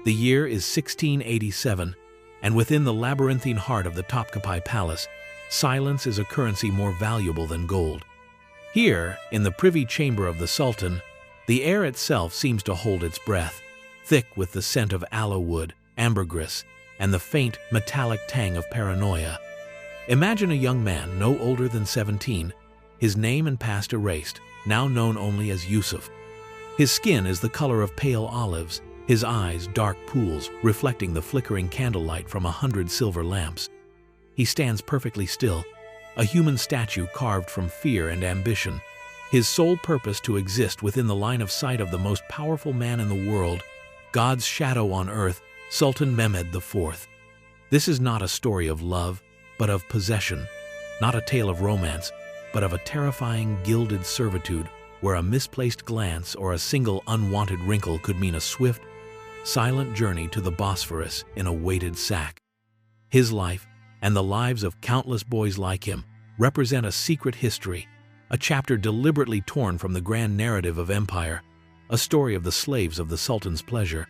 The year is 1687, and within the labyrinthine heart of the Topkapi Palace, silence is a currency more valuable than gold. Here, in the Privy Chamber of the Sultan, the air itself seems to hold its breath, thick with the scent of aloe wood, ambergris, and the faint, metallic tang of paranoia. Imagine a young man no older than 17, his name and past erased, now known only as Yusuf. His skin is the color of pale olives, his eyes dark pools reflecting the flickering candlelight from 100 silver lamps. He stands perfectly still, a human statue carved from fear and ambition, his sole purpose to exist within the line of sight of the most powerful man in the world, God's shadow on earth, Sultan Mehmed IV. This is not a story of love, but of possession, not a tale of romance, but of a terrifying gilded servitude where a misplaced glance or a single unwanted wrinkle could mean a swift, silent journey to the Bosphorus in a weighted sack. His life, and the lives of countless boys like him, represent a secret history, a chapter deliberately torn from the grand narrative of empire, a story of the slaves of the Sultan's pleasure.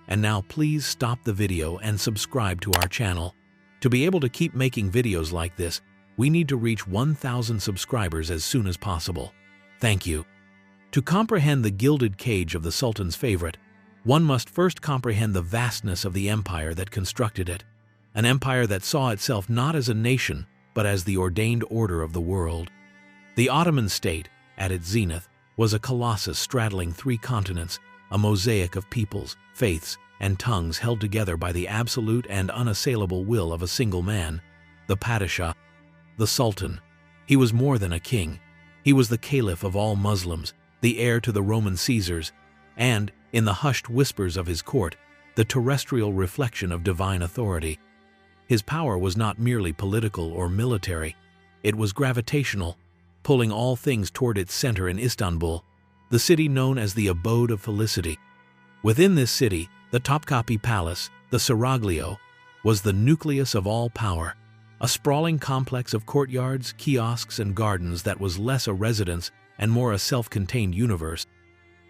And now please stop the video and subscribe to our channel. To be able to keep making videos like this, we need to reach 1,000 subscribers as soon as possible. Thank you. To comprehend the gilded cage of the Sultan's favorite, one must first comprehend the vastness of the empire that constructed it, an empire that saw itself not as a nation, but as the ordained order of the world. The Ottoman state, at its zenith, was a colossus straddling 3 continents, a mosaic of peoples, faiths, and tongues held together by the absolute and unassailable will of a single man, the Padishah, the Sultan. He was more than a king. He was the caliph of all Muslims, the heir to the Roman Caesars, and, in the hushed whispers of his court, the terrestrial reflection of divine authority. His power was not merely political or military, it was gravitational, pulling all things toward its center in Istanbul, the city known as the abode of felicity. Within this city, the Topkapi Palace, the Seraglio, was the nucleus of all power, a sprawling complex of courtyards, kiosks, and gardens that was less a residence and more a self-contained universe,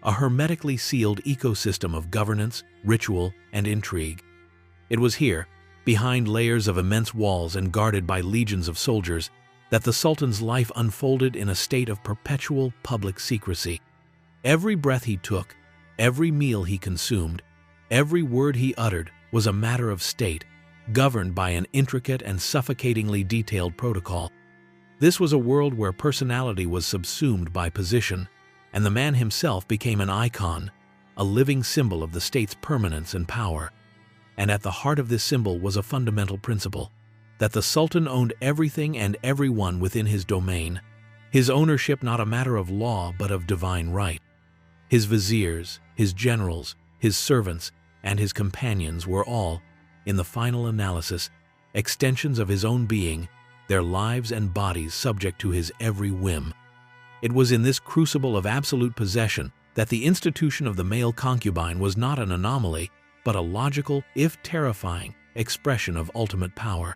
a hermetically sealed ecosystem of governance, ritual, and intrigue. It was here, behind layers of immense walls and guarded by legions of soldiers, that the Sultan's life unfolded in a state of perpetual public secrecy. Every breath he took, every meal he consumed, every word he uttered was a matter of state, governed by an intricate and suffocatingly detailed protocol. This was a world where personality was subsumed by position, and the man himself became an icon, a living symbol of the state's permanence and power. And at the heart of this symbol was a fundamental principle, that the Sultan owned everything and everyone within his domain, his ownership not a matter of law but of divine right. His viziers, his generals, his servants, and his companions were all, in the final analysis, extensions of his own being, their lives and bodies subject to his every whim. It was in this crucible of absolute possession that the institution of the male concubine was not an anomaly, but a logical, if terrifying, expression of ultimate power.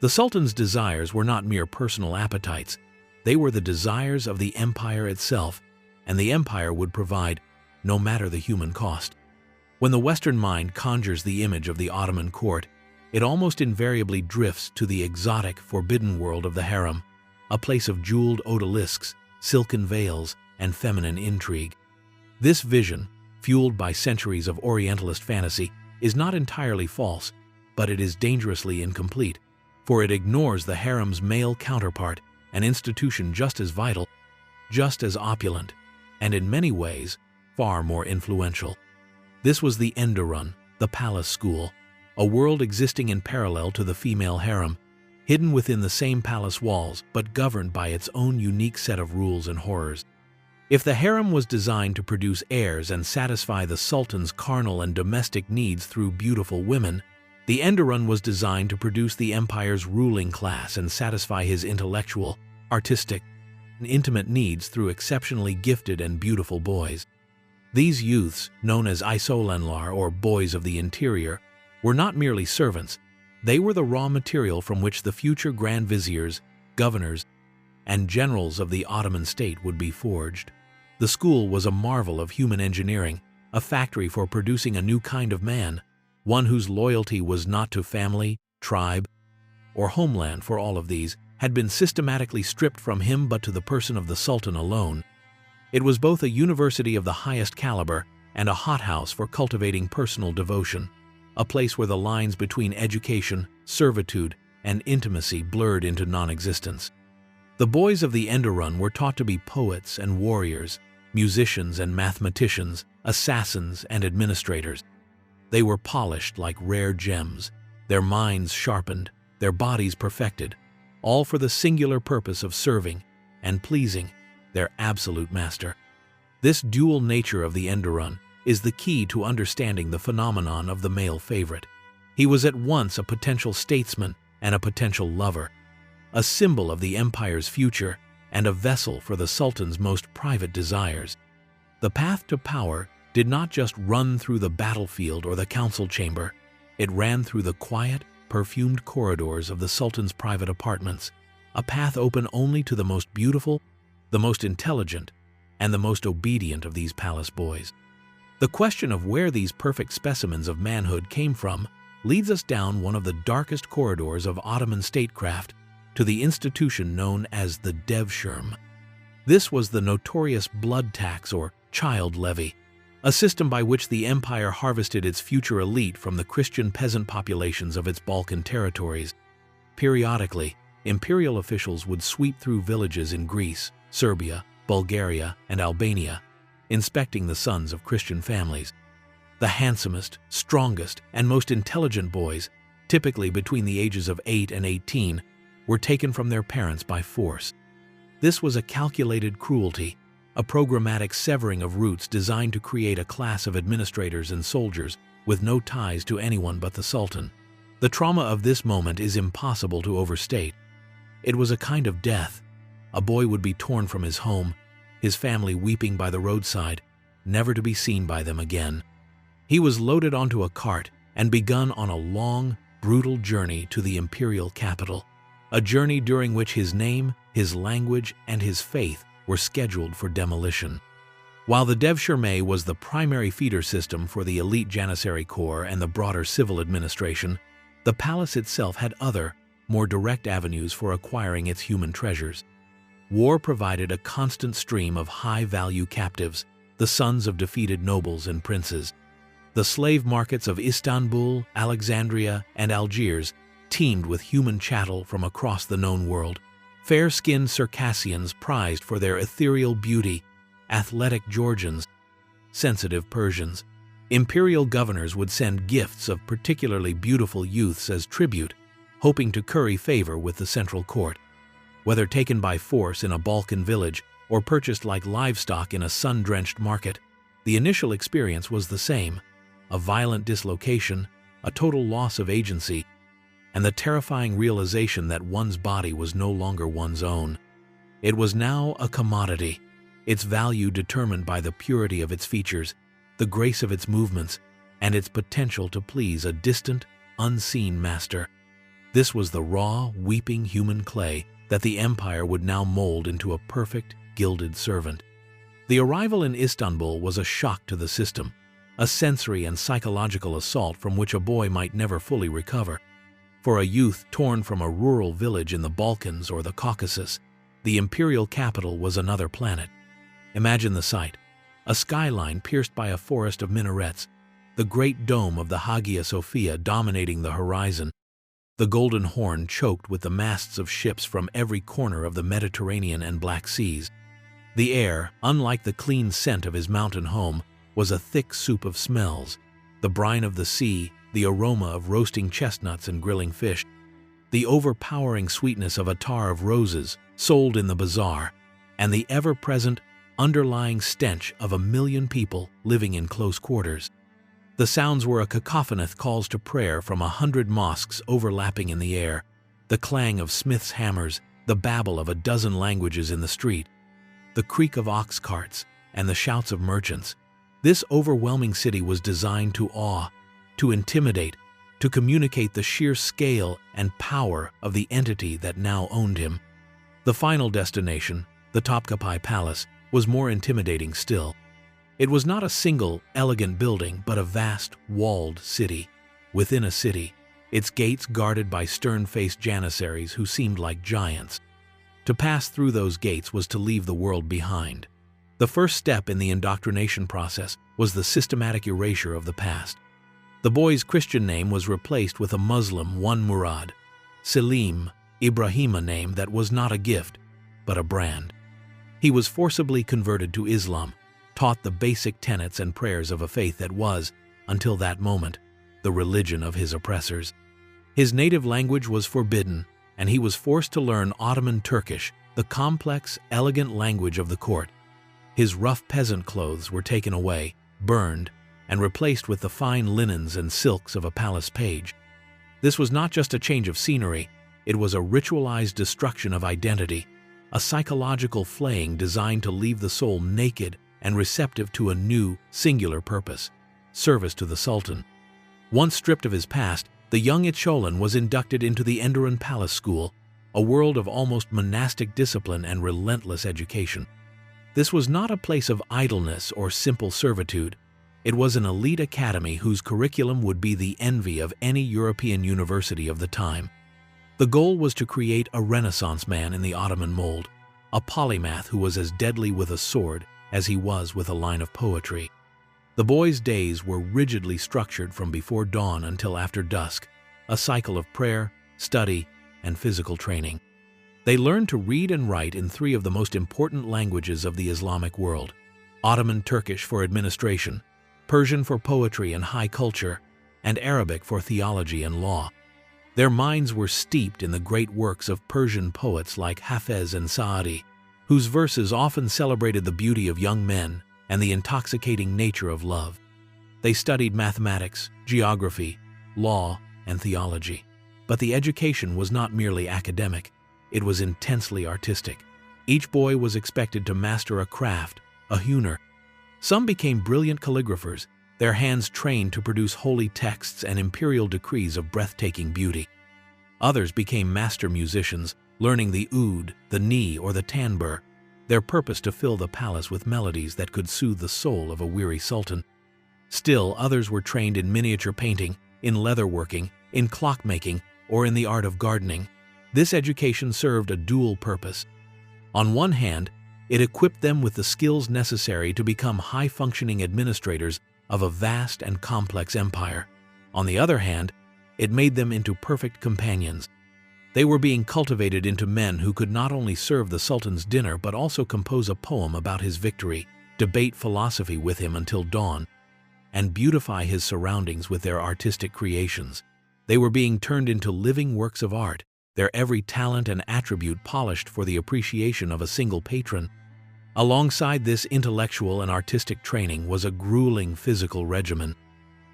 The Sultan's desires were not mere personal appetites, they were the desires of the empire itself, and the empire would provide, no matter the human cost. When the Western mind conjures the image of the Ottoman court, it almost invariably drifts to the exotic, forbidden world of the harem, a place of jeweled odalisques, silken veils, and feminine intrigue. This vision, fueled by centuries of Orientalist fantasy, is not entirely false, but it is dangerously incomplete, for it ignores the harem's male counterpart, an institution just as vital, just as opulent, and in many ways, far more influential. This was the Enderun, the palace school, a world existing in parallel to the female harem, hidden within the same palace walls but governed by its own unique set of rules and horrors. If the harem was designed to produce heirs and satisfy the Sultan's carnal and domestic needs through beautiful women, the Enderun was designed to produce the empire's ruling class and satisfy his intellectual, artistic, and intimate needs through exceptionally gifted and beautiful boys. These youths, known as Isolenlar or boys of the interior, were not merely servants, they were the raw material from which the future grand viziers, governors, and generals of the Ottoman state would be forged. The school was a marvel of human engineering, a factory for producing a new kind of man, one whose loyalty was not to family, tribe, or homeland. For all of these had been systematically stripped from him but to the person of the Sultan alone. It was both a university of the highest caliber and a hothouse for cultivating personal devotion, a place where the lines between education, servitude, and intimacy blurred into non-existence. The boys of the Enderun were taught to be poets and warriors, musicians and mathematicians, assassins and administrators. They were polished like rare gems, their minds sharpened, their bodies perfected, all for the singular purpose of serving and pleasing their absolute master. This dual nature of the Enderun is the key to understanding the phenomenon of the male favorite. He was at once a potential statesman and a potential lover, a symbol of the empire's future and a vessel for the Sultan's most private desires. The path to power did not just run through the battlefield or the council chamber. It ran through the quiet, perfumed corridors of the Sultan's private apartments, a path open only to the most beautiful, the most intelligent, and the most obedient of these palace boys. The question of where these perfect specimens of manhood came from leads us down one of the darkest corridors of Ottoman statecraft to the institution known as the devshirme. This was the notorious blood tax or child levy, a system by which the empire harvested its future elite from the Christian peasant populations of its Balkan territories. Periodically, imperial officials would sweep through villages in Greece, Serbia, Bulgaria, and Albania, inspecting the sons of Christian families. The handsomest, strongest, and most intelligent boys, typically between the ages of 8 and 18, were taken from their parents by force. This was a calculated cruelty, a programmatic severing of roots designed to create a class of administrators and soldiers with no ties to anyone but the Sultan. The trauma of this moment is impossible to overstate. It was a kind of death. A boy would be torn from his home, his family weeping by the roadside, never to be seen by them again. He was loaded onto a cart and begun on a long, brutal journey to the imperial capital, a journey during which his name, his language, and his faith were scheduled for demolition. While the devshirme was the primary feeder system for the elite Janissary Corps and the broader civil administration, the palace itself had other, more direct avenues for acquiring its human treasures. War provided a constant stream of high-value captives, the sons of defeated nobles and princes. The slave markets of Istanbul, Alexandria, and Algiers teemed with human chattel from across the known world. Fair-skinned Circassians prized for their ethereal beauty, athletic Georgians, sensitive Persians. Imperial governors would send gifts of particularly beautiful youths as tribute, hoping to curry favor with the central court. Whether taken by force in a Balkan village or purchased like livestock in a sun-drenched market, the initial experience was the same: a violent dislocation, a total loss of agency, and the terrifying realization that one's body was no longer one's own. It was now a commodity, its value determined by the purity of its features, the grace of its movements, and its potential to please a distant, unseen master. This was the raw, weeping human clay that the empire would now mold into a perfect, gilded servant. The arrival in Istanbul was a shock to the system, a sensory and psychological assault from which a boy might never fully recover. For a youth torn from a rural village in the Balkans or the Caucasus, the imperial capital was another planet. Imagine the sight: a skyline pierced by a forest of minarets, the great dome of the Hagia Sophia dominating the horizon, the Golden Horn choked with the masts of ships from every corner of the Mediterranean and Black Seas. The air, unlike the clean scent of his mountain home, was a thick soup of smells: the brine of the sea, the aroma of roasting chestnuts and grilling fish, the overpowering sweetness of attar of roses sold in the bazaar, and the ever-present, underlying stench of 1,000,000 people living in close quarters. The sounds were a cacophony of calls to prayer from 100 mosques overlapping in the air, the clang of smiths' hammers, the babble of a dozen languages in the street, the creak of ox carts, and the shouts of merchants. This overwhelming city was designed to awe, to intimidate, to communicate the sheer scale and power of the entity that now owned him. The final destination, the Topkapi Palace, was more intimidating still. It was not a single, elegant building, but a vast, walled city. Within a city, its gates guarded by stern-faced janissaries who seemed like giants. To pass through those gates was to leave the world behind. The first step in the indoctrination process was the systematic erasure of the past. The boy's Christian name was replaced with a Muslim one Murad, Selim, Ibrahim, a name that was not a gift, but a brand. He was forcibly converted to Islam, taught the basic tenets and prayers of a faith that was, until that moment, the religion of his oppressors. His native language was forbidden, and he was forced to learn Ottoman Turkish, the complex, elegant language of the court. His rough peasant clothes were taken away, burned, and replaced with the fine linens and silks of a palace page. This was not just a change of scenery, it was a ritualized destruction of identity, a psychological flaying designed to leave the soul naked and receptive to a new, singular purpose: service to the Sultan. Once stripped of his past, the young Icholan was inducted into the Enderun Palace School, a world of almost monastic discipline and relentless education. This was not a place of idleness or simple servitude. It was an elite academy whose curriculum would be the envy of any European university of the time. The goal was to create a Renaissance man in the Ottoman mold, a polymath who was as deadly with a sword as he was with a line of poetry. The boy's days were rigidly structured from before dawn until after dusk, a cycle of prayer, study, and physical training. They learned to read and write in three of the most important languages of the Islamic world: Ottoman Turkish for administration, Persian for poetry and high culture, and Arabic for theology and law. Their minds were steeped in the great works of Persian poets like Hafez and Saadi, whose verses often celebrated the beauty of young men and the intoxicating nature of love. They studied mathematics, geography, law, and theology. But the education was not merely academic, it was intensely artistic. Each boy was expected to master a craft, a huner. Some became brilliant calligraphers, their hands trained to produce holy texts and imperial decrees of breathtaking beauty. Others became master musicians, learning the oud, the ni, or the tanbur, their purpose to fill the palace with melodies that could soothe the soul of a weary sultan. Still, others were trained in miniature painting, in leatherworking, in clockmaking, or in the art of gardening. This education served a dual purpose. On one hand, it equipped them with the skills necessary to become high-functioning administrators of a vast and complex empire. On the other hand, it made them into perfect companions. They were being cultivated into men who could not only serve the Sultan's dinner but also compose a poem about his victory, debate philosophy with him until dawn, and beautify his surroundings with their artistic creations. They were being turned into living works of art, their every talent and attribute polished for the appreciation of a single patron. Alongside this intellectual and artistic training was a grueling physical regimen.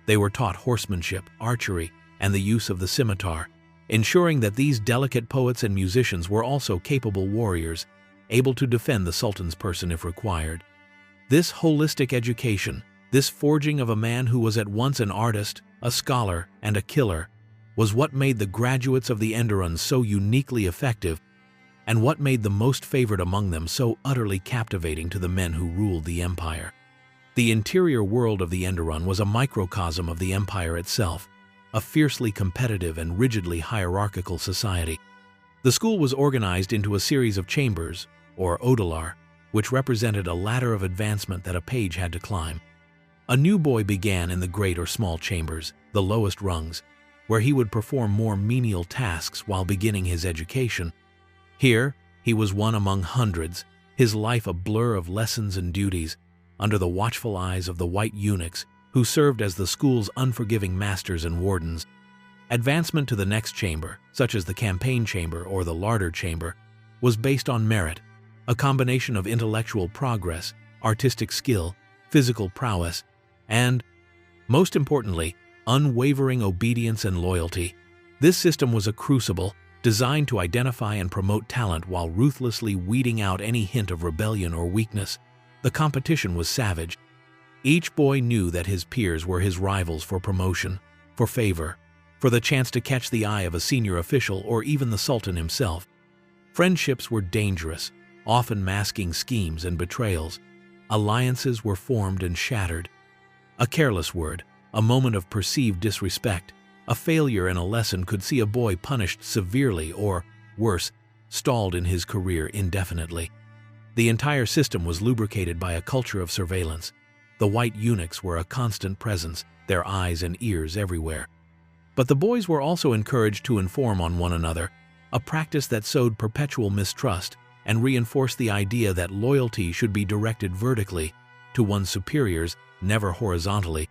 They were taught horsemanship, archery, and the use of the scimitar, ensuring that these delicate poets and musicians were also capable warriors, able to defend the Sultan's person if required. This holistic education, this forging of a man who was at once an artist, a scholar, and a killer, was what made the graduates of the Enderun so uniquely effective, and what made the most favored among them so utterly captivating to the men who ruled the empire. The interior world of the Enderun was a microcosm of the empire itself, a fiercely competitive and rigidly hierarchical society. The school was organized into a series of chambers, or odalar, which represented a ladder of advancement that a page had to climb. A new boy began in the great or small chambers, the lowest rungs, where he would perform more menial tasks while beginning his education. Here, he was one among hundreds, his life a blur of lessons and duties, under the watchful eyes of the white eunuchs who served as the school's unforgiving masters and wardens. Advancement to the next chamber, such as the campaign chamber or the larder chamber, was based on merit, a combination of intellectual progress, artistic skill, physical prowess, and, most importantly, unwavering obedience and loyalty. This system was a crucible designed to identify and promote talent while ruthlessly weeding out any hint of rebellion or weakness. The competition was savage. Each boy knew that his peers were his rivals for promotion, for favor, for the chance to catch the eye of a senior official or even the Sultan himself. Friendships were dangerous, often masking schemes and betrayals. Alliances were formed and shattered. A careless word, a moment of perceived disrespect, a failure in a lesson could see a boy punished severely or, worse, stalled in his career indefinitely. The entire system was lubricated by a culture of surveillance. The white eunuchs were a constant presence, their eyes and ears everywhere. But the boys were also encouraged to inform on one another, a practice that sowed perpetual mistrust and reinforced the idea that loyalty should be directed vertically, to one's superiors, never horizontally,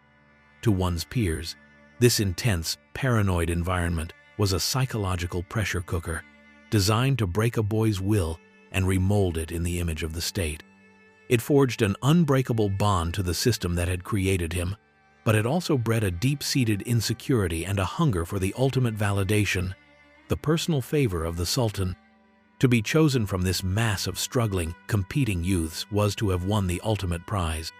to one's peers. This intense, paranoid environment was a psychological pressure cooker, designed to break a boy's will and remold it in the image of the state. It forged an unbreakable bond to the system that had created him, but it also bred a deep-seated insecurity and a hunger for the ultimate validation, the personal favor of the Sultan. To be chosen from this mass of struggling, competing youths was to have won the ultimate prize.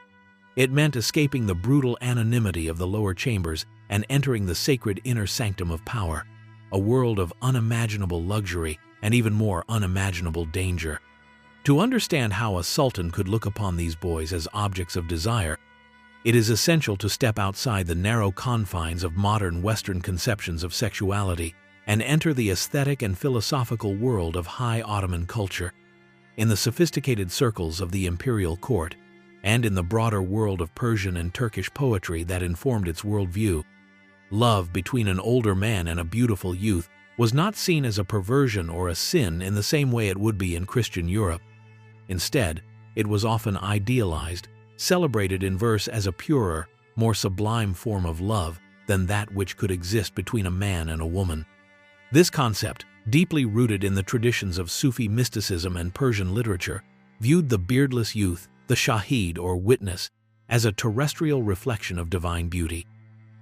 It meant escaping the brutal anonymity of the lower chambers and entering the sacred inner sanctum of power, a world of unimaginable luxury and even more unimaginable danger. To understand how a sultan could look upon these boys as objects of desire, it is essential to step outside the narrow confines of modern Western conceptions of sexuality and enter the aesthetic and philosophical world of high Ottoman culture. In the sophisticated circles of the imperial court, and in the broader world of Persian and Turkish poetry that informed its worldview, love between an older man and a beautiful youth was not seen as a perversion or a sin in the same way it would be in Christian Europe. Instead, it was often idealized, celebrated in verse as a purer, more sublime form of love than that which could exist between a man and a woman. This concept, deeply rooted in the traditions of Sufi mysticism and Persian literature, viewed the beardless youth, the shahid or witness, as a terrestrial reflection of divine beauty.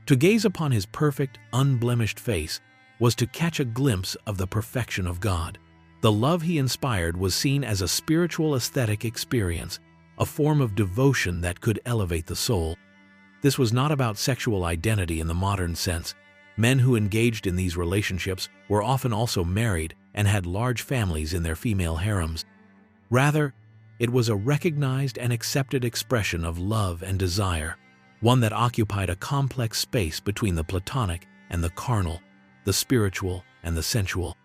To gaze upon his perfect, unblemished face was to catch a glimpse of the perfection of God. The love he inspired was seen as a spiritual aesthetic experience, a form of devotion that could elevate the soul. This was not about sexual identity in the modern sense. Men who engaged in these relationships were often also married and had large families in their female harems. Rather, it was a recognized and accepted expression of love and desire, one that occupied a complex space between the platonic and the carnal, the spiritual and the sensual.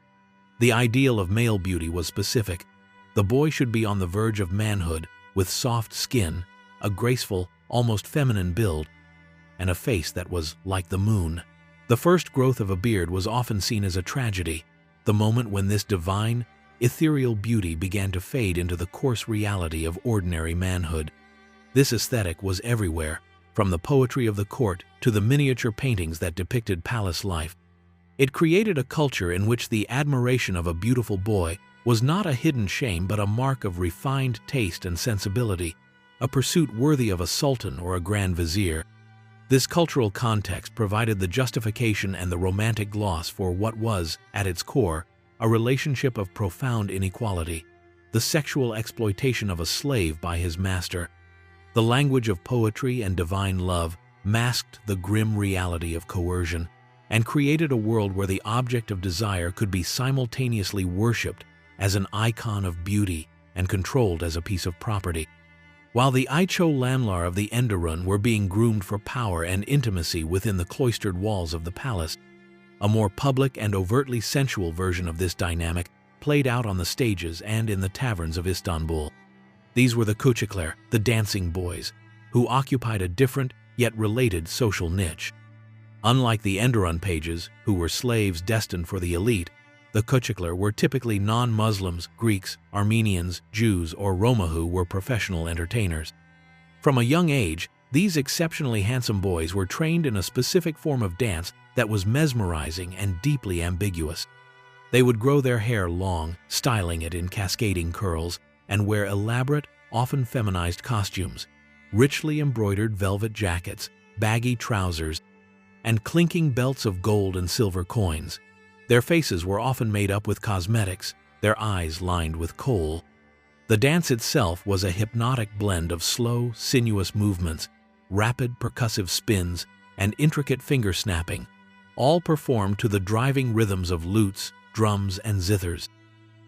The ideal of male beauty was specific. The boy should be on the verge of manhood, with soft skin, a graceful, almost feminine build, and a face that was like the moon. The first growth of a beard was often seen as a tragedy, the moment when this divine, ethereal beauty began to fade into the coarse reality of ordinary manhood. This aesthetic was everywhere, from the poetry of the court to the miniature paintings that depicted palace life. It created a culture in which the admiration of a beautiful boy was not a hidden shame but a mark of refined taste and sensibility, a pursuit worthy of a sultan or a grand vizier. This cultural context provided the justification and the romantic gloss for what was, at its core, a relationship of profound inequality, the sexual exploitation of a slave by his master. The language of poetry and divine love masked the grim reality of coercion and created a world where the object of desire could be simultaneously worshipped as an icon of beauty and controlled as a piece of property. While the Icho-Lanlar of the Enderun were being groomed for power and intimacy within the cloistered walls of the palace, a more public and overtly sensual version of this dynamic played out on the stages and in the taverns of Istanbul. These were the Kuchikler, the dancing boys, who occupied a different yet related social niche. Unlike the Enderun pages, who were slaves destined for the elite, the Kuchikler were typically non-Muslims, Greeks, Armenians, Jews, or Roma who were professional entertainers. From a young age, these exceptionally handsome boys were trained in a specific form of dance that was mesmerizing and deeply ambiguous. They would grow their hair long, styling it in cascading curls, and wear elaborate, often feminized costumes, richly embroidered velvet jackets, baggy trousers, and clinking belts of gold and silver coins. Their faces were often made up with cosmetics, their eyes lined with kohl. The dance itself was a hypnotic blend of slow, sinuous movements, rapid percussive spins, and intricate finger snapping, all performed to the driving rhythms of lutes, drums, and zithers.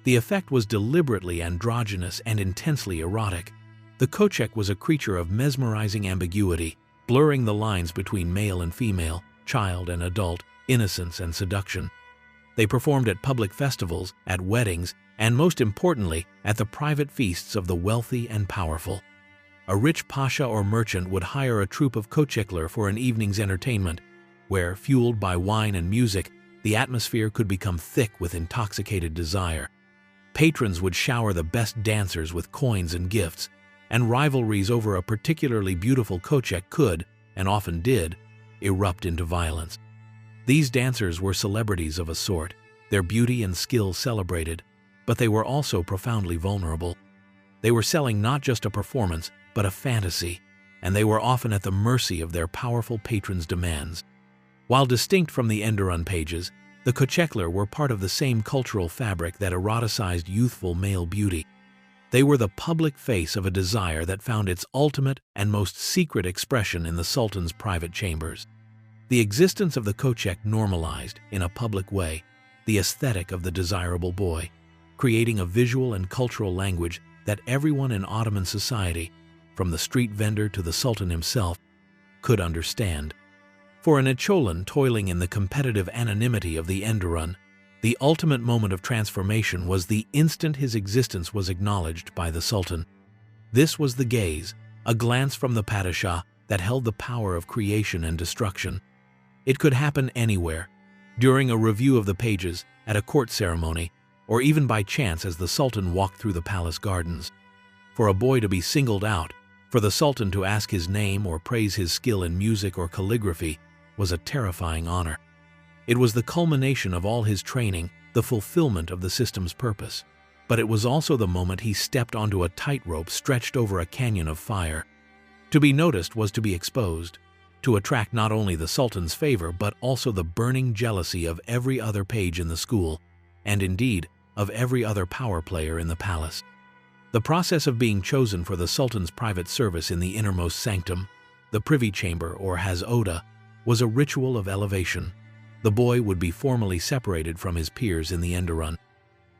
The effect was deliberately androgynous and intensely erotic. The Koçek was a creature of mesmerizing ambiguity, blurring the lines between male and female, child and adult, innocence and seduction. They performed at public festivals, at weddings, and most importantly, at the private feasts of the wealthy and powerful. A rich pasha or merchant would hire a troupe of Koçekler for an evening's entertainment, where, fueled by wine and music, the atmosphere could become thick with intoxicated desire. Patrons would shower the best dancers with coins and gifts, and rivalries over a particularly beautiful Koçek could, and often did, erupt into violence. These dancers were celebrities of a sort, their beauty and skill celebrated, but they were also profoundly vulnerable. They were selling not just a performance, but a fantasy, and they were often at the mercy of their powerful patrons' demands. While distinct from the Enderun pages, the Koçekler were part of the same cultural fabric that eroticized youthful male beauty. They were the public face of a desire that found its ultimate and most secret expression in the Sultan's private chambers. The existence of the Koçek normalized, in a public way, the aesthetic of the desirable boy, creating a visual and cultural language that everyone in Ottoman society, from the street vendor to the Sultan himself, could understand. For an Öcalan toiling in the competitive anonymity of the Enderun, the ultimate moment of transformation was the instant his existence was acknowledged by the Sultan. This was the gaze, a glance from the Padishah that held the power of creation and destruction. It could happen anywhere, during a review of the pages, at a court ceremony, or even by chance as the Sultan walked through the palace gardens. For a boy to be singled out, for the Sultan to ask his name or praise his skill in music or calligraphy, was a terrifying honor. It was the culmination of all his training, the fulfillment of the system's purpose. But it was also the moment he stepped onto a tightrope stretched over a canyon of fire. To be noticed was to be exposed, to attract not only the Sultan's favor but also the burning jealousy of every other page in the school, and indeed, of every other power player in the palace. The process of being chosen for the Sultan's private service in the innermost sanctum, the Privy Chamber or Has-Oda, was a ritual of elevation. The boy would be formally separated from his peers in the Enderun.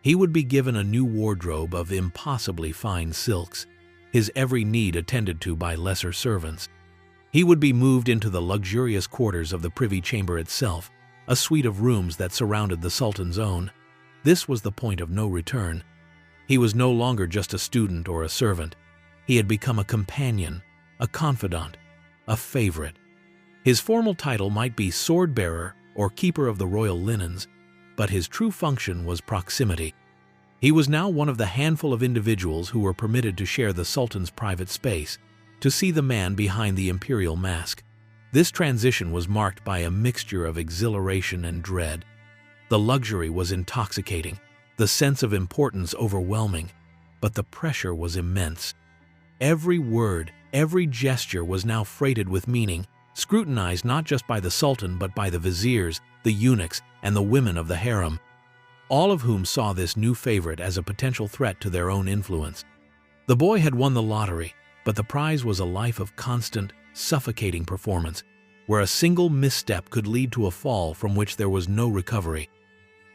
He would be given a new wardrobe of impossibly fine silks, his every need attended to by lesser servants. He would be moved into the luxurious quarters of the Privy Chamber itself, a suite of rooms that surrounded the Sultan's own. This was the point of no return. He was no longer just a student or a servant. He had become a companion, a confidant, a favorite. His formal title might be sword-bearer or keeper of the royal linens, but his true function was proximity. He was now one of the handful of individuals who were permitted to share the Sultan's private space, to see the man behind the imperial mask. This transition was marked by a mixture of exhilaration and dread. The luxury was intoxicating, the sense of importance overwhelming, but the pressure was immense. Every word, every gesture was now freighted with meaning, scrutinized not just by the Sultan but by the viziers, the eunuchs, and the women of the harem, all of whom saw this new favorite as a potential threat to their own influence. The boy had won the lottery, but the prize was a life of constant, suffocating performance, where a single misstep could lead to a fall from which there was no recovery.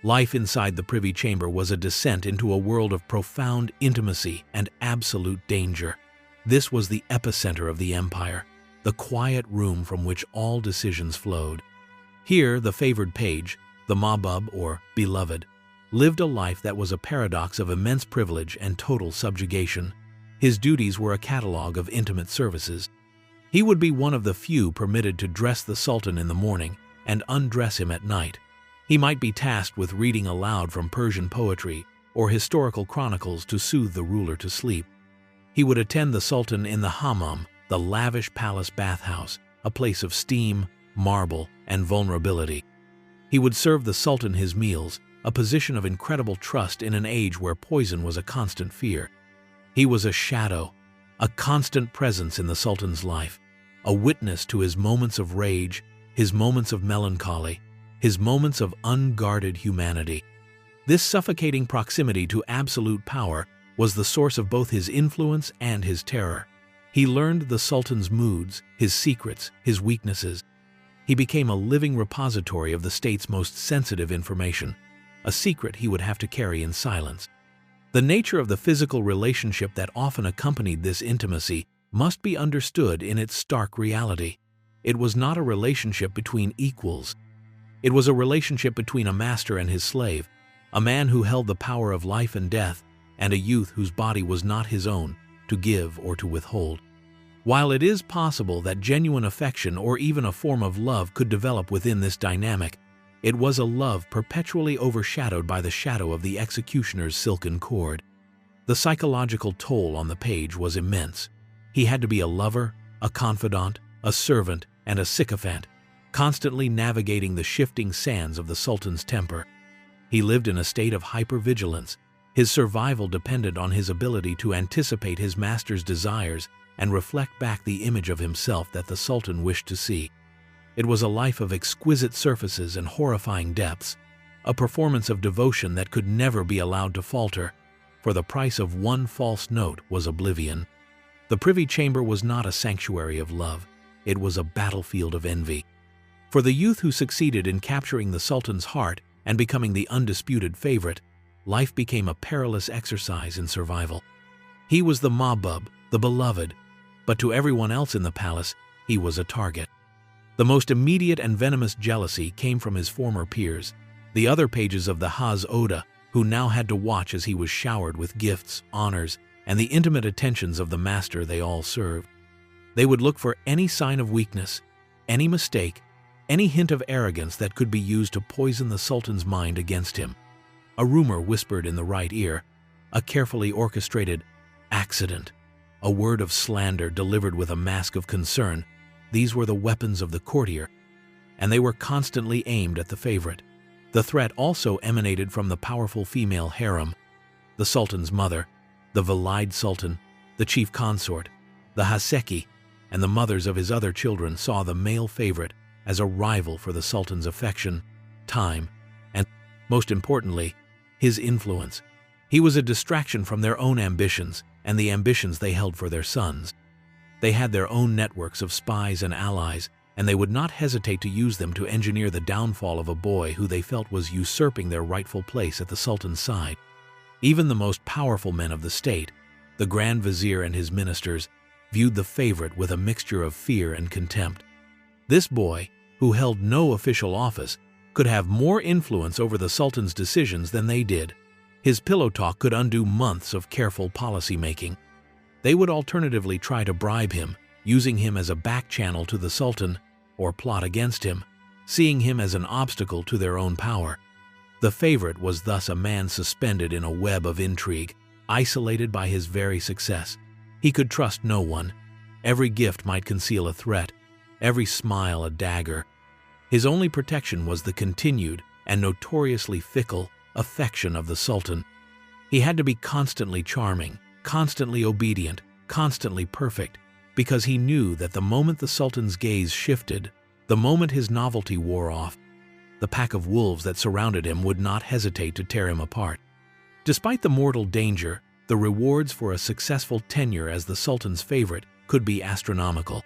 Life inside the Privy Chamber was a descent into a world of profound intimacy and absolute danger. This was the epicenter of the empire, the quiet room from which all decisions flowed. Here, the favored page, the Mahbub or beloved, lived a life that was a paradox of immense privilege and total subjugation. His duties were a catalogue of intimate services. He would be one of the few permitted to dress the Sultan in the morning and undress him at night. He might be tasked with reading aloud from Persian poetry or historical chronicles to soothe the ruler to sleep. He would attend the Sultan in the hammam, the lavish palace bathhouse, a place of steam, marble, and vulnerability. He would serve the Sultan his meals, a position of incredible trust in an age where poison was a constant fear. He was a shadow, a constant presence in the Sultan's life, a witness to his moments of rage, his moments of melancholy, his moments of unguarded humanity. This suffocating proximity to absolute power was the source of both his influence and his terror. He learned the Sultan's moods, his secrets, his weaknesses. He became a living repository of the state's most sensitive information, a secret he would have to carry in silence. The nature of the physical relationship that often accompanied this intimacy must be understood in its stark reality. It was not a relationship between equals. It was a relationship between a master and his slave, a man who held the power of life and death, and a youth whose body was not his own, to give or to withhold. While it is possible that genuine affection or even a form of love could develop within this dynamic, it was a love perpetually overshadowed by the shadow of the executioner's silken cord. The psychological toll on the page was immense. He had to be a lover, a confidant, a servant, and a sycophant, constantly navigating the shifting sands of the Sultan's temper. He lived in a state of hypervigilance. His survival depended on his ability to anticipate his master's desires and reflect back the image of himself that the Sultan wished to see. It was a life of exquisite surfaces and horrifying depths, a performance of devotion that could never be allowed to falter, for the price of one false note was oblivion. The Privy Chamber was not a sanctuary of love, it was a battlefield of envy. For the youth who succeeded in capturing the Sultan's heart and becoming the undisputed favorite, life became a perilous exercise in survival. He was the mahbub, the beloved, but to everyone else in the palace, he was a target. The most immediate and venomous jealousy came from his former peers, the other pages of the Haz Oda, who now had to watch as he was showered with gifts, honors, and the intimate attentions of the master they all served. They would look for any sign of weakness, any mistake, any hint of arrogance that could be used to poison the Sultan's mind against him. A rumor whispered in the right ear, a carefully orchestrated accident, a word of slander delivered with a mask of concern. These were the weapons of the courtier, and they were constantly aimed at the favorite. The threat also emanated from the powerful female harem, the Sultan's mother, the Valide Sultan, the chief consort, the Haseki, and the mothers of his other children saw the male favorite as a rival for the Sultan's affection, time, and, most importantly, his influence. He was a distraction from their own ambitions and the ambitions they held for their sons. They had their own networks of spies and allies, and they would not hesitate to use them to engineer the downfall of a boy who they felt was usurping their rightful place at the Sultan's side. Even the most powerful men of the state, the Grand Vizier and his ministers, viewed the favorite with a mixture of fear and contempt. This boy, who held no official office, could have more influence over the Sultan's decisions than they did. His pillow talk could undo months of careful policy-making. They would alternatively try to bribe him, using him as a back channel to the Sultan, or plot against him, seeing him as an obstacle to their own power. The favorite was thus a man suspended in a web of intrigue, isolated by his very success. He could trust no one. Every gift might conceal a threat, every smile a dagger. His only protection was the continued and notoriously fickle affection of the Sultan. He had to be constantly charming, constantly obedient, constantly perfect, because he knew that the moment the Sultan's gaze shifted, the moment his novelty wore off, the pack of wolves that surrounded him would not hesitate to tear him apart. Despite the mortal danger, the rewards for a successful tenure as the Sultan's favorite could be astronomical.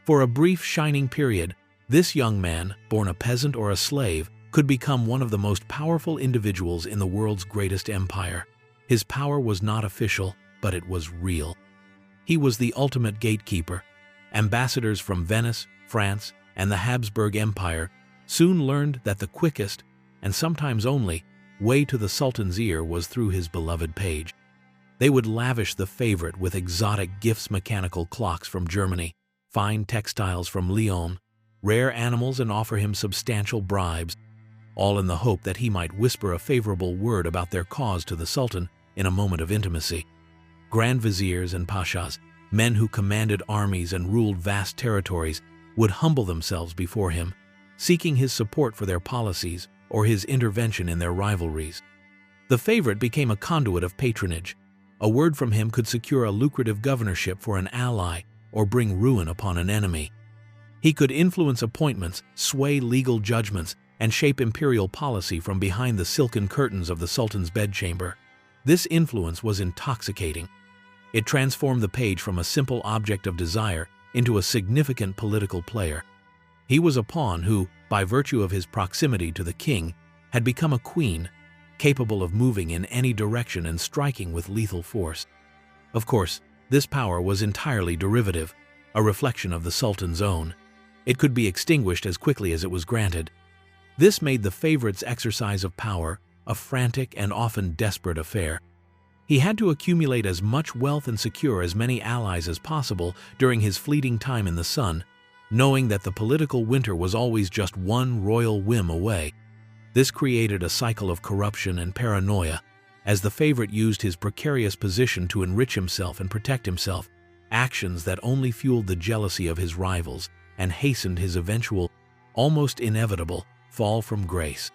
For a brief shining period, this young man, born a peasant or a slave, could become one of the most powerful individuals in the world's greatest empire. His power was not official, but it was real. He was the ultimate gatekeeper. Ambassadors from Venice, France, and the Habsburg Empire soon learned that the quickest, and sometimes only, way to the Sultan's ear was through his beloved page. They would lavish the favorite with exotic gifts, mechanical clocks from Germany, fine textiles from Lyon, rare animals, and offer him substantial bribes, all in the hope that he might whisper a favorable word about their cause to the Sultan in a moment of intimacy. Grand Viziers and Pashas, men who commanded armies and ruled vast territories, would humble themselves before him, seeking his support for their policies or his intervention in their rivalries. The favorite became a conduit of patronage. A word from him could secure a lucrative governorship for an ally or bring ruin upon an enemy. He could influence appointments, sway legal judgments, and shape imperial policy from behind the silken curtains of the Sultan's bedchamber. This influence was intoxicating. It transformed the page from a simple object of desire into a significant political player. He was a pawn who, by virtue of his proximity to the king, had become a queen, capable of moving in any direction and striking with lethal force. Of course, this power was entirely derivative, a reflection of the Sultan's own. It could be extinguished as quickly as it was granted. This made the favorite's exercise of power a frantic and often desperate affair. He had to accumulate as much wealth and secure as many allies as possible during his fleeting time in the sun, knowing that the political winter was always just one royal whim away. This created a cycle of corruption and paranoia, as the favorite used his precarious position to enrich himself and protect himself, actions that only fueled the jealousy of his rivals and hastened his eventual, almost inevitable, fall from grace.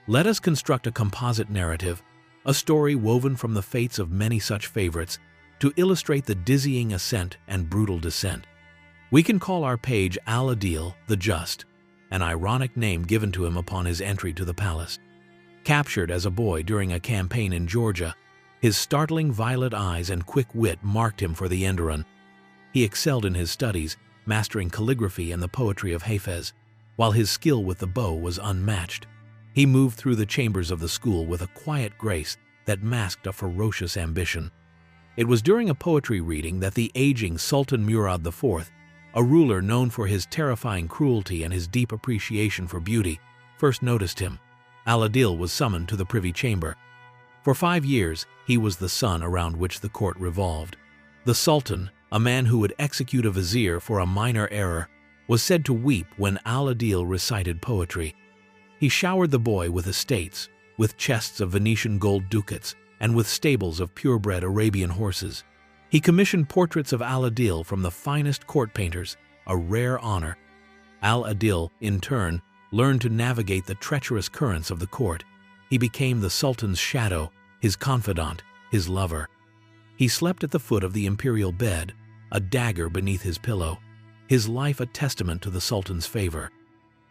Let us construct a composite narrative, a story woven from the fates of many such favorites, to illustrate the dizzying ascent and brutal descent. We can call our page Al-Adil the Just, an ironic name given to him upon his entry to the palace. Captured as a boy during a campaign in Georgia, his startling violet eyes and quick wit marked him for the Enderun. He excelled in his studies, mastering calligraphy and the poetry of Hafez, while his skill with the bow was unmatched. He moved through the chambers of the school with a quiet grace that masked a ferocious ambition. It was during a poetry reading that the aging Sultan Murad IV, a ruler known for his terrifying cruelty and his deep appreciation for beauty, first noticed him. Al-Adil was summoned to the Privy Chamber. For 5 years, he was the sun around which the court revolved. The Sultan, a man who would execute a vizier for a minor error, was said to weep when Al-Adil recited poetry. He showered the boy with estates, with chests of Venetian gold ducats, and with stables of purebred Arabian horses. He commissioned portraits of Al-Adil from the finest court painters, a rare honor. Al-Adil, in turn, learned to navigate the treacherous currents of the court. He became the Sultan's shadow, his confidant, his lover. He slept at the foot of the imperial bed, a dagger beneath his pillow, his life a testament to the Sultan's favor.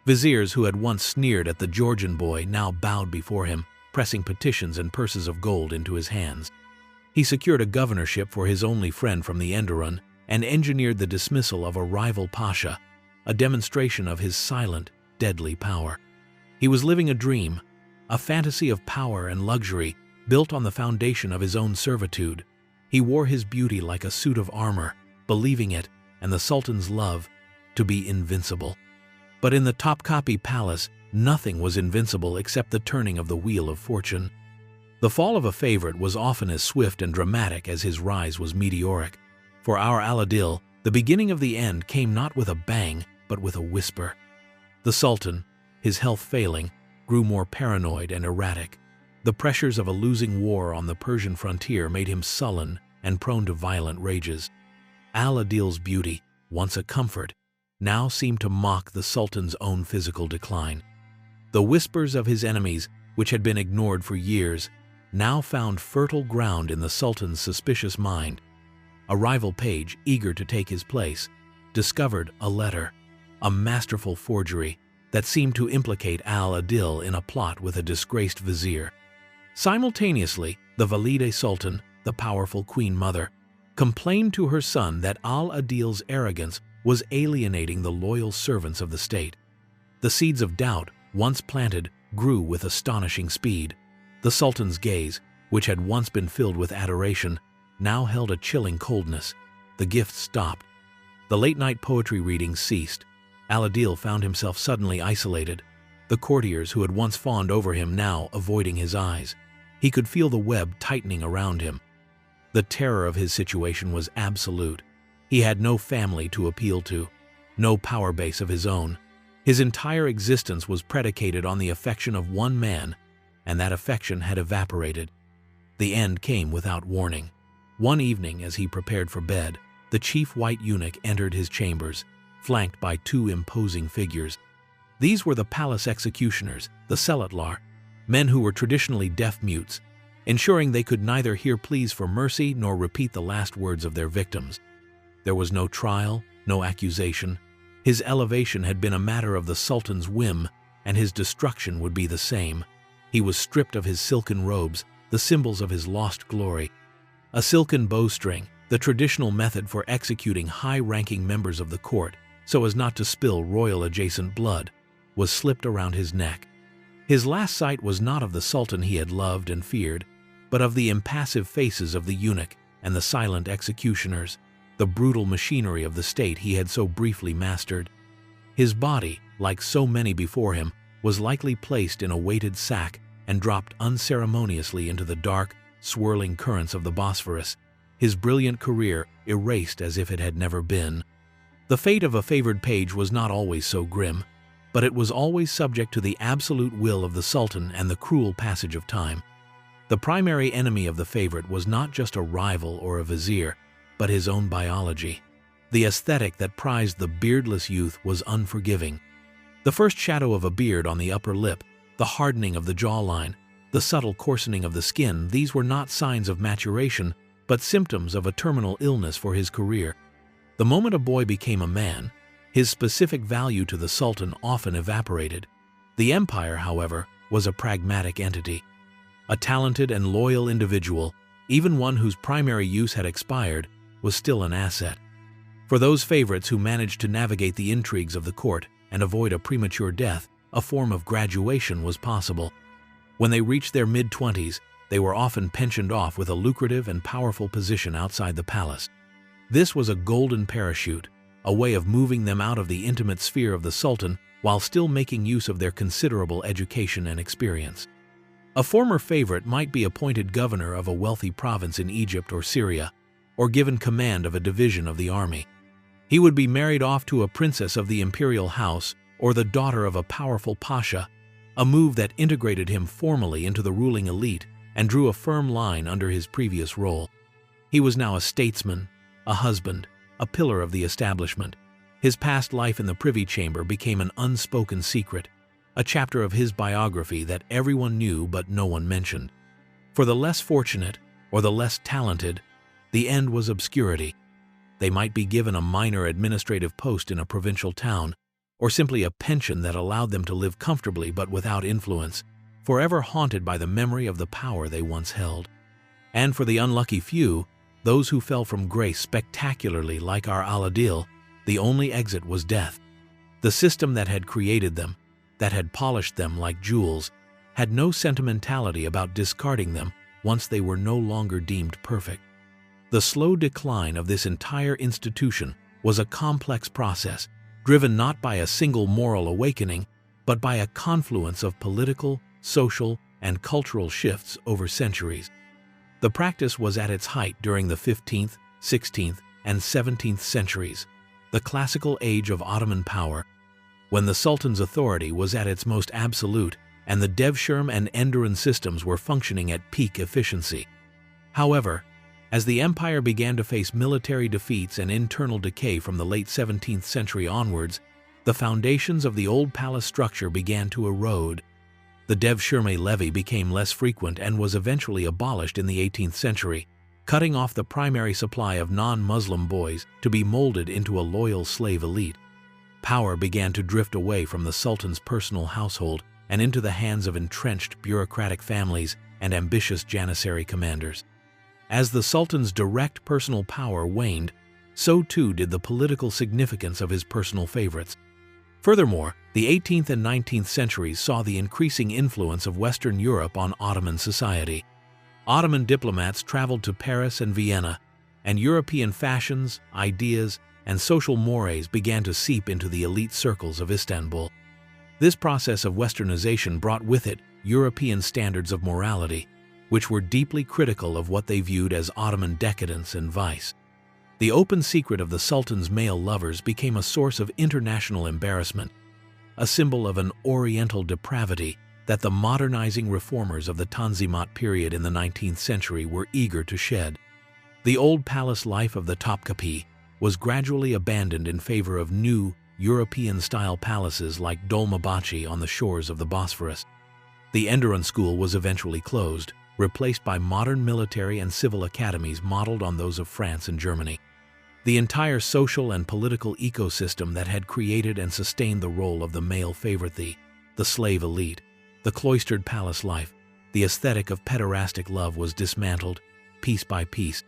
Viziers who had once sneered at the Georgian boy now bowed before him, pressing petitions and purses of gold into his hands. He secured a governorship for his only friend from the Enderun and engineered the dismissal of a rival pasha, a demonstration of his silent, deadly power. He was living a dream, a fantasy of power and luxury built on the foundation of his own servitude. He wore his beauty like a suit of armor, believing it, and the Sultan's love, to be invincible. But in the Topkapi Palace, nothing was invincible except the turning of the wheel of fortune. The fall of a favorite was often as swift and dramatic as his rise was meteoric. For our Al-Adil, the beginning of the end came not with a bang, but with a whisper. The Sultan, his health failing, grew more paranoid and erratic. The pressures of a losing war on the Persian frontier made him sullen and prone to violent rages. Al-Adil's beauty, once a comfort, now seemed to mock the Sultan's own physical decline. The whispers of his enemies, which had been ignored for years, now found fertile ground in the Sultan's suspicious mind. A rival page, eager to take his place, discovered a letter, a masterful forgery that seemed to implicate Al-Adil in a plot with a disgraced vizier. Simultaneously, the Valide Sultan, the powerful queen mother, complained to her son that Al-Adil's arrogance was alienating the loyal servants of the state. The seeds of doubt, once planted, grew with astonishing speed. The Sultan's gaze, which had once been filled with adoration, now held a chilling coldness. The gifts stopped. The late-night poetry readings ceased. Al-Adil found himself suddenly isolated, the courtiers who had once fawned over him now avoiding his eyes. He could feel the web tightening around him. The terror of his situation was absolute. He had no family to appeal to, no power base of his own. His entire existence was predicated on the affection of one man, and that affection had evaporated. The end came without warning. One evening, as he prepared for bed, the chief white eunuch entered his chambers, flanked by 2 imposing figures. These were the palace executioners, the Selatlar, men who were traditionally deaf-mutes, ensuring they could neither hear pleas for mercy nor repeat the last words of their victims. There was no trial, no accusation. His elevation had been a matter of the Sultan's whim, and his destruction would be the same. He was stripped of his silken robes, the symbols of his lost glory. A silken bowstring, the traditional method for executing high-ranking members of the court, so as not to spill royal-adjacent blood, was slipped around his neck. His last sight was not of the Sultan he had loved and feared, but of the impassive faces of the eunuch and the silent executioners, the brutal machinery of the state he had so briefly mastered. His body, like so many before him, was likely placed in a weighted sack and dropped unceremoniously into the dark, swirling currents of the Bosphorus, his brilliant career erased as if it had never been. The fate of a favored page was not always so grim, but it was always subject to the absolute will of the Sultan and the cruel passage of time. The primary enemy of the favorite was not just a rival or a vizier, but his own biology. The aesthetic that prized the beardless youth was unforgiving. The first shadow of a beard on the upper lip, the hardening of the jawline, the subtle coarsening of the skin, these were not signs of maturation, but symptoms of a terminal illness for his career. The moment a boy became a man, his specific value to the Sultan often evaporated. The empire, however, was a pragmatic entity. A talented and loyal individual, even one whose primary use had expired, was still an asset. For those favorites who managed to navigate the intrigues of the court and avoid a premature death, a form of graduation was possible. When they reached their mid-20s, they were often pensioned off with a lucrative and powerful position outside the palace. This was a golden parachute, a way of moving them out of the intimate sphere of the Sultan while still making use of their considerable education and experience. A former favorite might be appointed governor of a wealthy province in Egypt or Syria, or given command of a division of the army. He would be married off to a princess of the imperial house or the daughter of a powerful pasha, a move that integrated him formally into the ruling elite and drew a firm line under his previous role. He was now a statesman, a husband, a pillar of the establishment. His past life in the Privy Chamber became an unspoken secret, a chapter of his biography that everyone knew but no one mentioned. For the less fortunate, or the less talented, the end was obscurity. They might be given a minor administrative post in a provincial town, or simply a pension that allowed them to live comfortably but without influence, forever haunted by the memory of the power they once held. And for the unlucky few, those who fell from grace spectacularly like our Al-Adil, the only exit was death. The system that had created them, that had polished them like jewels, had no sentimentality about discarding them once they were no longer deemed perfect. The slow decline of this entire institution was a complex process, driven not by a single moral awakening, but by a confluence of political, social, and cultural shifts over centuries. The practice was at its height during the 15th, 16th, and 17th centuries, the classical age of Ottoman power, when the Sultan's authority was at its most absolute and the Devshirme and Enderun systems were functioning at peak efficiency. However, as the empire began to face military defeats and internal decay from the late 17th century onwards, the foundations of the old palace structure began to erode. The Devshirme levy became less frequent and was eventually abolished in the 18th century, cutting off the primary supply of non-Muslim boys to be molded into a loyal slave elite. Power began to drift away from the Sultan's personal household and into the hands of entrenched bureaucratic families and ambitious janissary commanders. As the Sultan's direct personal power waned, so too did the political significance of his personal favorites. Furthermore, the 18th and 19th centuries saw the increasing influence of Western Europe on Ottoman society. Ottoman diplomats traveled to Paris and Vienna, and European fashions, ideas, and social mores began to seep into the elite circles of Istanbul. This process of westernization brought with it European standards of morality, which were deeply critical of what they viewed as Ottoman decadence and vice. The open secret of the Sultan's male lovers became a source of international embarrassment, a symbol of an Oriental depravity that the modernizing reformers of the Tanzimat period in the 19th century were eager to shed. The old palace life of the Topkapi was gradually abandoned in favor of new, European-style palaces like Dolmabahce on the shores of the Bosphorus. The Enderun school was eventually closed, replaced by modern military and civil academies modeled on those of France and Germany. The entire social and political ecosystem that had created and sustained the role of the male favorite, the slave elite, the cloistered palace life, the aesthetic of pederastic love was dismantled, piece by piece,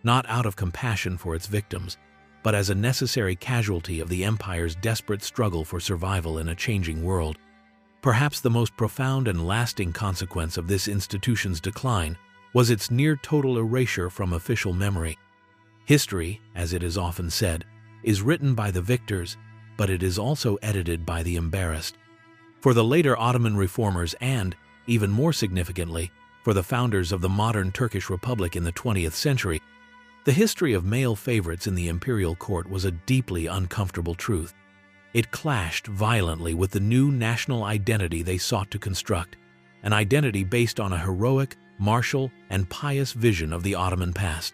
not out of compassion for its victims, but as a necessary casualty of the empire's desperate struggle for survival in a changing world. Perhaps the most profound and lasting consequence of this institution's decline was its near-total erasure from official memory. History, as it is often said, is written by the victors, but it is also edited by the embarrassed. For the later Ottoman reformers and, even more significantly, for the founders of the modern Turkish Republic in the 20th century, the history of male favorites in the imperial court was a deeply uncomfortable truth. It clashed violently with the new national identity they sought to construct, an identity based on a heroic, martial, and pious vision of the Ottoman past.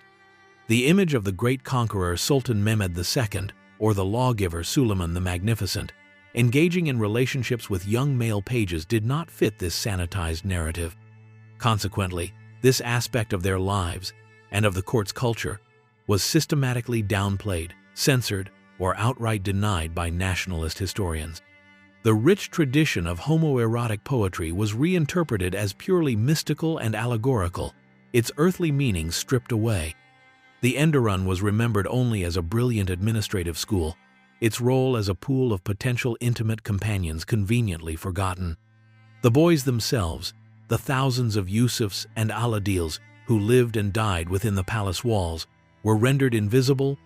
The image of the great conqueror Sultan Mehmed II, or the lawgiver Suleiman the Magnificent, engaging in relationships with young male pages did not fit this sanitized narrative. Consequently, this aspect of their lives, and of the court's culture, was systematically downplayed, censored, or outright denied by nationalist historians. The rich tradition of homoerotic poetry was reinterpreted as purely mystical and allegorical, its earthly meaning stripped away. The Enderun was remembered only as a brilliant administrative school, its role as a pool of potential intimate companions conveniently forgotten. The boys themselves, the thousands of Yusufs and Aladils who lived and died within the palace walls, were rendered invisible,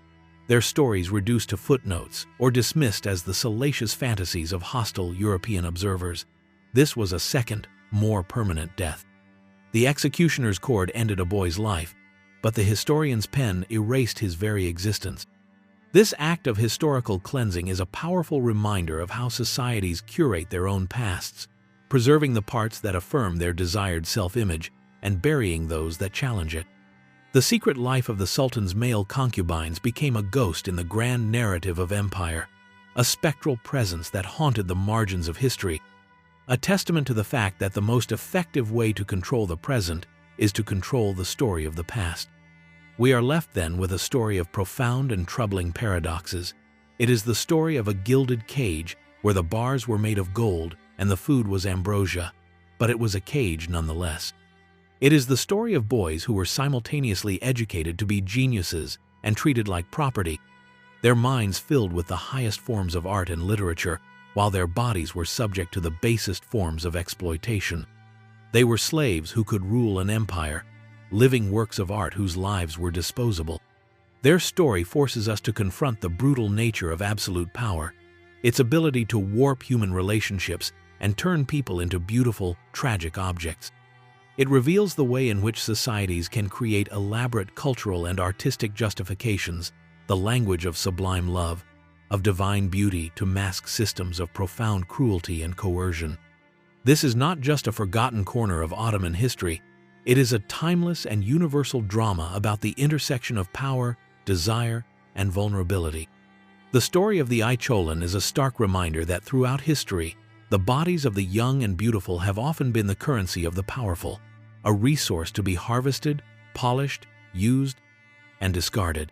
their stories reduced to footnotes or dismissed as the salacious fantasies of hostile European observers. This was a second, more permanent death. The executioner's cord ended a boy's life, but the historian's pen erased his very existence. This act of historical cleansing is a powerful reminder of how societies curate their own pasts, preserving the parts that affirm their desired self-image and burying those that challenge it. The secret life of the Sultan's male concubines became a ghost in the grand narrative of empire, a spectral presence that haunted the margins of history, a testament to the fact that the most effective way to control the present is to control the story of the past. We are left then with a story of profound and troubling paradoxes. It is the story of a gilded cage where the bars were made of gold and the food was ambrosia, but it was a cage nonetheless. It is the story of boys who were simultaneously educated to be geniuses and treated like property, their minds filled with the highest forms of art and literature, while their bodies were subject to the basest forms of exploitation. They were slaves who could rule an empire, living works of art whose lives were disposable. Their story forces us to confront the brutal nature of absolute power, its ability to warp human relationships and turn people into beautiful, tragic objects. It reveals the way in which societies can create elaborate cultural and artistic justifications, the language of sublime love, of divine beauty to mask systems of profound cruelty and coercion. This is not just a forgotten corner of Ottoman history, it is a timeless and universal drama about the intersection of power, desire, and vulnerability. The story of the Icholan is a stark reminder that throughout history, the bodies of the young and beautiful have often been the currency of the powerful, a resource to be harvested, polished, used, and discarded.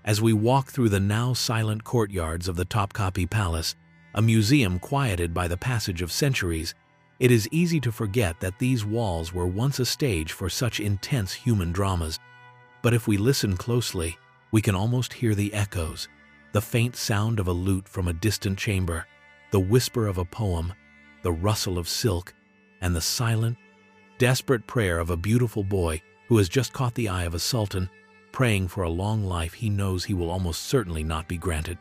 As we walk through the now silent courtyards of the Topkapi Palace, a museum quieted by the passage of centuries, it is easy to forget that these walls were once a stage for such intense human dramas. But if we listen closely, we can almost hear the echoes, the faint sound of a lute from a distant chamber, the whisper of a poem, the rustle of silk, and the silent, desperate prayer of a beautiful boy who has just caught the eye of a sultan, praying for a long life he knows he will almost certainly not be granted.